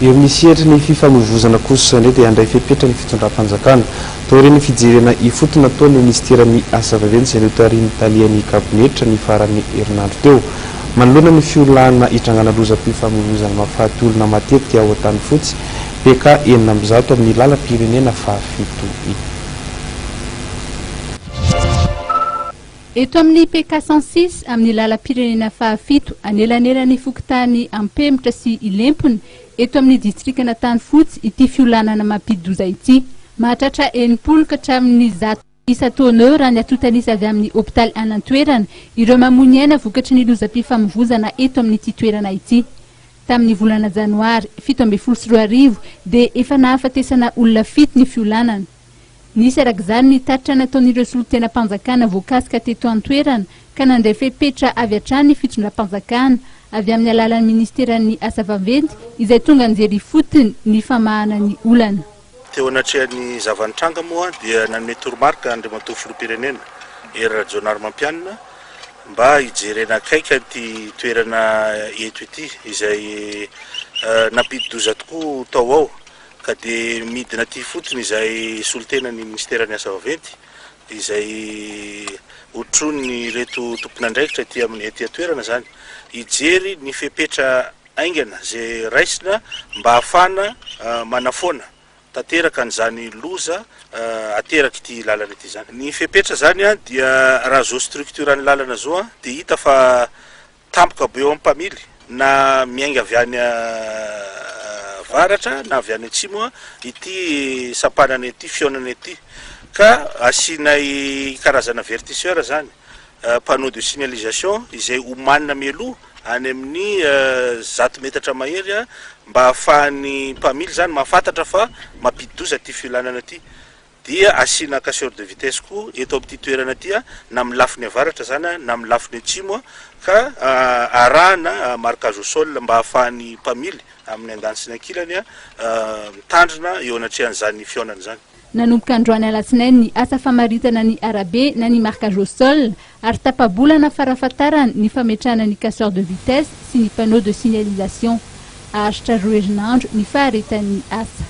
eo misehatra ny fifamoivoizana kosa indray dia andray fepetra ny fitondram-panjakana tao ireny fijerena ifotona ataon'ny ministeran'ny asa vaventy izay notariny talian'ny kabinetra ny faran'ny herinandro teo manoloana ny fiolahana hitrangana lozam-pifamoivoizana mahafaty olona matetika ao an-tany fotsy PK 900 amin'ny lalam-pirenena fahafito eto amin'ny PK 106 amin'ny lalam-pirenena fahafito anelanelan'ny fokotany ampemitra sy ilempony eto amin'ny distrikana tany fotsy ity fiolanana mampidi-doza ity mahatratra 80 ka hatramin'ny 100 isa-taonao raha ny atotanisa avy amin'ny hôpitaly Anantoerana ireo mamony aina vokatry ny lozam-pifamoivoizana eto amin'ity toerana ity. Tamin'ny volana janoary 17 dia efa nahafatesana olona 7 ny fiolanana. Nisy arak'izany ny tatitra nataon'ireo solon-tena-panjakana voakasika teto Antoerana ka nandeha fepetra avy hatrany ny fitondram-panjakana avy amin'ny alalan'ny ministeran'ny asa vaventy izay tonga anjery fotony ny famahana ny olana. Teo anatrehan'ny zavanitranga moa dia nanome toromarika andriamatoa filoham-pirenena Ery Rajaonarimampianina mba hijerena akaiky ity toerana eto ity izay nampidi-doza tokoa tao ao ka dia midina ity fotony izay solon-tenan'ny ministeran'ny asa vaventy izay otrony reto tompon'andraikitra ety amin'ny ety toerana zany hijery ny fepetra aingana zay raisina mba ahafana manafoana tateraka an'izany loza ateraka ity lalana ity zany. Ny fepetra zany dia raha zao strukturan'ny lalana zao dia hita fa tampoka be eo amin'ny mpamily na miainga avy any varatra na avy any atsimo ity sampanana ity fionana ity ka asiana karazana avertisseur zany panneau de signalisation izay omanina mialoha any amin'ny 100 metatra mahery mba ahafahan'ny mpamily zany mahafantatra fa mampidi-doza ity fiolanana ity dia asiana casseur de vitesse koa eto amin'ity toerana ity na amin'ny lafiny avaratra zany na amin'ny lafiny atsimo ka arahana marquage au sol mba ahafahan'ny mpamily amin'ny andany sy ny ankilany mitandrina eo anatrehan'izany fionana zany. Nanomboka androany alatsinainy ny asa famaritana ny arabe na ny marquage au sol ary tapabolana farafatarana ny fametrahana ny casseur de vitesse sy ny panneau de signalisation. Ahasitra roa herinandro ny faharetan'ny asa.